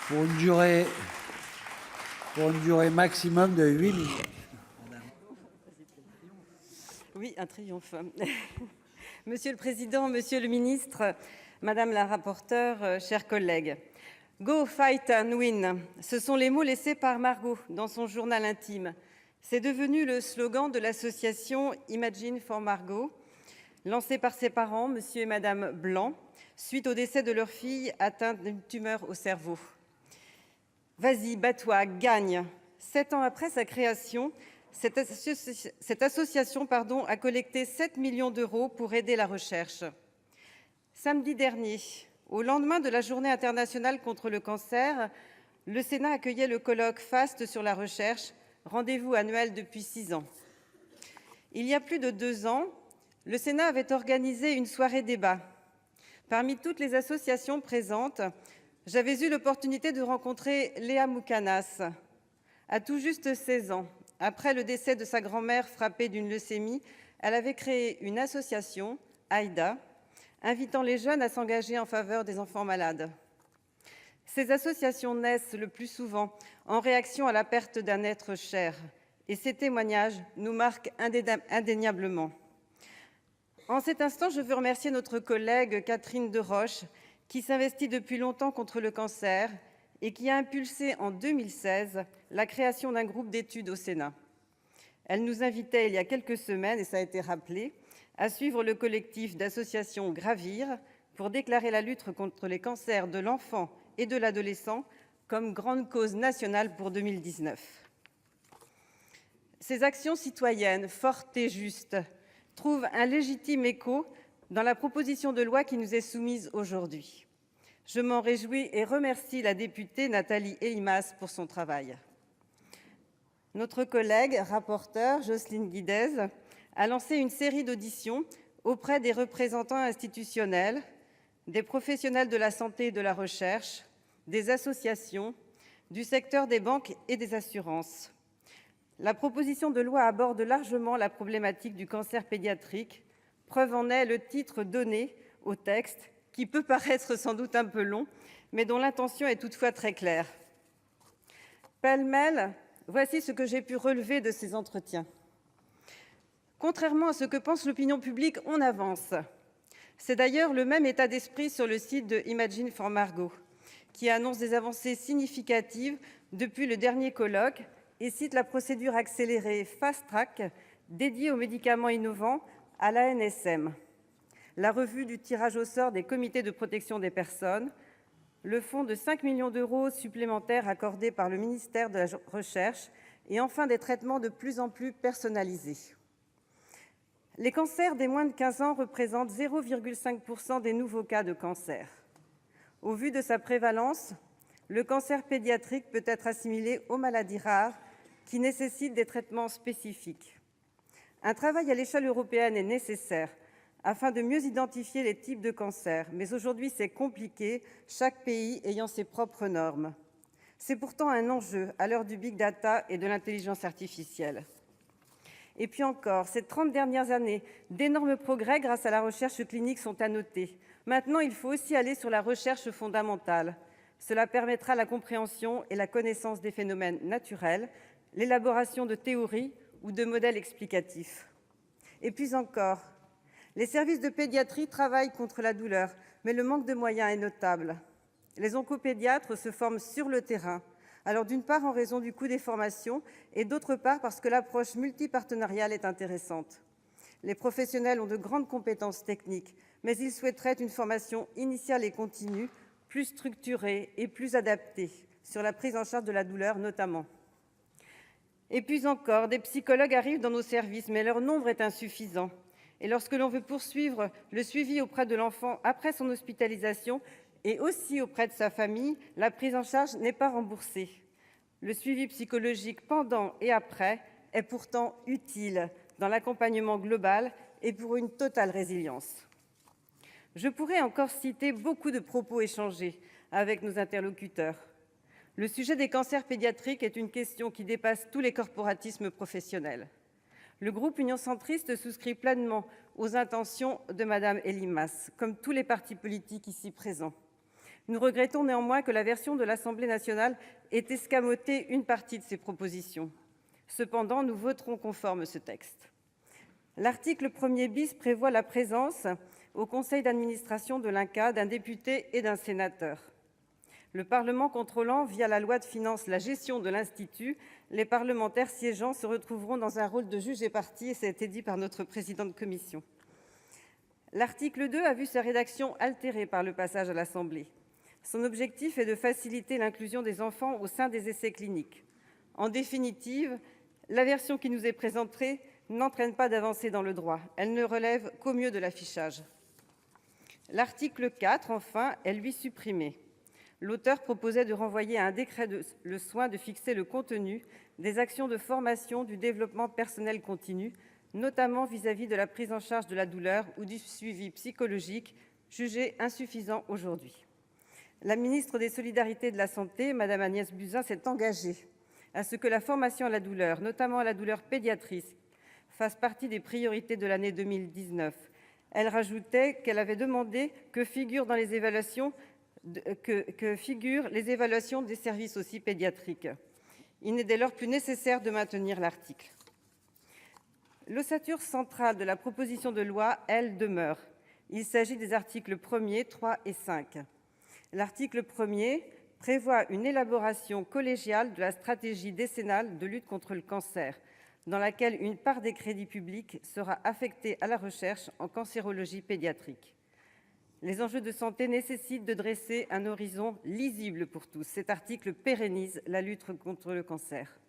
pour une durée maximum de 8 minutes. Oui, un triomphe. Monsieur le président, monsieur le ministre, madame la rapporteure, chers collègues, « Go, fight and win », ce sont les mots laissés par Margot dans son journal intime. C'est devenu le slogan de l'association Imagine for Margot, lancée par ses parents, monsieur et madame Blanc, suite au décès de leur fille atteinte d'une tumeur au cerveau. Vas-y, bats-toi, gagne. 7 ans après sa création, cette association a collecté 7 millions d'euros pour aider la recherche. Samedi dernier, au lendemain de la Journée internationale contre le cancer, le Sénat accueillait le colloque FAST sur la recherche, rendez-vous annuel depuis 6 ans. Il y a plus de 2 ans, le Sénat avait organisé une soirée débat. Parmi toutes les associations présentes, j'avais eu l'opportunité de rencontrer Léa Moukanas. À tout juste 16 ans, après le décès de sa grand-mère frappée d'une leucémie, elle avait créé une association, Aïda, invitant les jeunes à s'engager en faveur des enfants malades. Ces associations naissent le plus souvent en réaction à la perte d'un être cher, et ces témoignages nous marquent indéniablement. En cet instant, je veux remercier notre collègue Catherine Deroche, qui s'investit depuis longtemps contre le cancer et qui a impulsé en 2016 la création d'un groupe d'études au Sénat. Elle nous invitait il y a quelques semaines, et ça a été rappelé, à suivre le collectif d'associations Gravir pour déclarer la lutte contre les cancers de l'enfant et de l'adolescent comme grande cause nationale pour 2019. Ces actions citoyennes fortes et justes trouvent un légitime écho dans la proposition de loi qui nous est soumise aujourd'hui. Je m'en réjouis et remercie la députée Nathalie Elimas pour son travail. Notre collègue rapporteure Jocelyne Guidez a lancé une série d'auditions auprès des représentants institutionnels, des professionnels de la santé et de la recherche, des associations, du secteur des banques et des assurances. La proposition de loi aborde largement la problématique du cancer pédiatrique. Preuve en est le titre donné au texte, qui peut paraître sans doute un peu long, mais dont l'intention est toutefois très claire. Pêle-mêle, voici ce que j'ai pu relever de ces entretiens. Contrairement à ce que pense l'opinion publique, on avance. C'est d'ailleurs le même état d'esprit sur le site de Imagine for Margot, qui annonce des avancées significatives depuis le dernier colloque et cite la procédure accélérée Fast Track dédiée aux médicaments innovants à l'ANSM, la revue du tirage au sort des comités de protection des personnes, le fonds de 5 millions d'euros supplémentaires accordés par le ministère de la Recherche et enfin des traitements de plus en plus personnalisés. Les cancers des moins de 15 ans représentent 0,5% des nouveaux cas de cancer. Au vu de sa prévalence, le cancer pédiatrique peut être assimilé aux maladies rares qui nécessitent des traitements spécifiques. Un travail à l'échelle européenne est nécessaire afin de mieux identifier les types de cancers, mais aujourd'hui c'est compliqué, chaque pays ayant ses propres normes. C'est pourtant un enjeu à l'heure du big data et de l'intelligence artificielle. Et puis encore, ces 30 dernières années, d'énormes progrès grâce à la recherche clinique sont à noter. Maintenant, il faut aussi aller sur la recherche fondamentale. Cela permettra la compréhension et la connaissance des phénomènes naturels, l'élaboration de théories ou de modèles explicatifs. Et puis encore, les services de pédiatrie travaillent contre la douleur, mais le manque de moyens est notable. Les oncopédiatres se forment sur le terrain, alors d'une part en raison du coût des formations et d'autre part parce que l'approche multipartenariale est intéressante. Les professionnels ont de grandes compétences techniques, mais ils souhaiteraient une formation initiale et continue, plus structurée et plus adaptée, sur la prise en charge de la douleur notamment. Et puis encore, des psychologues arrivent dans nos services, mais leur nombre est insuffisant. Et lorsque l'on veut poursuivre le suivi auprès de l'enfant après son hospitalisation et aussi auprès de sa famille, la prise en charge n'est pas remboursée. Le suivi psychologique pendant et après est pourtant utile dans l'accompagnement global et pour une totale résilience. Je pourrais encore citer beaucoup de propos échangés avec nos interlocuteurs. Le sujet des cancers pédiatriques est une question qui dépasse tous les corporatismes professionnels. Le groupe Union centriste souscrit pleinement aux intentions de Mme Elimas, comme tous les partis politiques ici présents. Nous regrettons néanmoins que la version de l'Assemblée nationale ait escamoté une partie de ces propositions. Cependant, nous voterons conforme ce texte. L'article 1er bis prévoit la présence au conseil d'administration de l'INCa d'un député et d'un sénateur. Le Parlement contrôlant, via la loi de finances, la gestion de l'Institut, les parlementaires siégeant se retrouveront dans un rôle de juge et partie, et ça a été dit par notre président de commission. L'article 2 a vu sa rédaction altérée par le passage à l'Assemblée. Son objectif est de faciliter l'inclusion des enfants au sein des essais cliniques. En définitive, la version qui nous est présentée n'entraîne pas d'avancée dans le droit. Elle ne relève qu'au mieux de l'affichage. L'article 4, enfin, est lui supprimé. L'auteur proposait de renvoyer à un décret le soin de fixer le contenu des actions de formation du développement personnel continu, notamment vis-à-vis de la prise en charge de la douleur ou du suivi psychologique, jugé insuffisant aujourd'hui. La ministre des Solidarités et de la Santé, Mme Agnès Buzyn, s'est engagée à ce que la formation à la douleur, notamment à la douleur pédiatrique, fasse partie des priorités de l'année 2019. Elle rajoutait qu'elle avait demandé que figurent les évaluations des services aussi pédiatriques. Il n'est dès lors plus nécessaire de maintenir l'article. L'ossature centrale de la proposition de loi, elle, demeure. Il s'agit des articles 1er, 3 et 5. L'article 1er prévoit une élaboration collégiale de la stratégie décennale de lutte contre le cancer, dans laquelle une part des crédits publics sera affectée à la recherche en cancérologie pédiatrique. Les enjeux de santé nécessitent de dresser un horizon lisible pour tous. Cet article pérennise la lutte contre le cancer.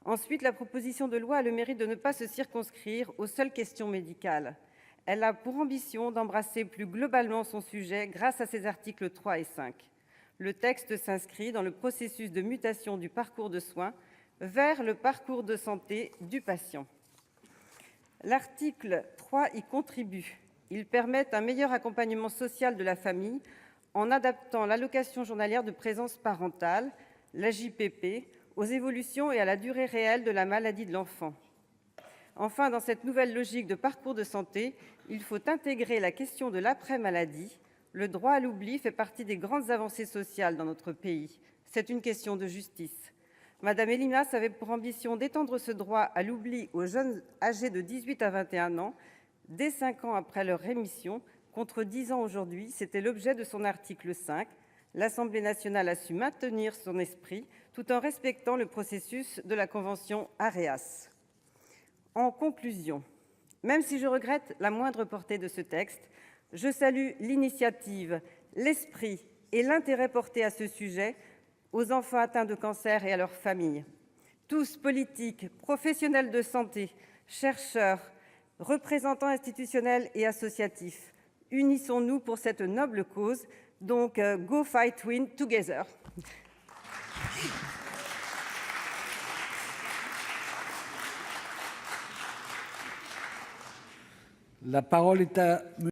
Ensuite, la proposition de loi a le mérite de ne pas se circonscrire aux seules questions médicales. Elle a pour ambition d'embrasser plus globalement son sujet grâce à ses articles 3 et 5. Le texte s'inscrit dans le processus de mutation du parcours de soins vers le parcours de santé du patient. L'article 3 y contribue. Il permet un meilleur accompagnement social de la famille en adaptant l'allocation journalière de présence parentale, l'AJPP, aux évolutions et à la durée réelle de la maladie de l'enfant. Enfin, dans cette nouvelle logique de parcours de santé, il faut intégrer la question de l'après-maladie. Le droit à l'oubli fait partie des grandes avancées sociales dans notre pays. C'est une question de justice. Madame Elimas avait pour ambition d'étendre ce droit à l'oubli aux jeunes âgés de 18 à 21 ans, dès 5 ans après leur rémission, contre 10 ans aujourd'hui. C'était l'objet de son article 5. L'Assemblée nationale a su maintenir son esprit tout en respectant le processus de la Convention AREAS. En conclusion, même si je regrette la moindre portée de ce texte, je salue l'initiative, l'esprit et l'intérêt porté à ce sujet aux enfants atteints de cancer et à leurs familles. Tous, politiques, professionnels de santé, chercheurs, représentants institutionnels et associatifs, unissons-nous pour cette noble cause. Donc, go fight win together. La parole est à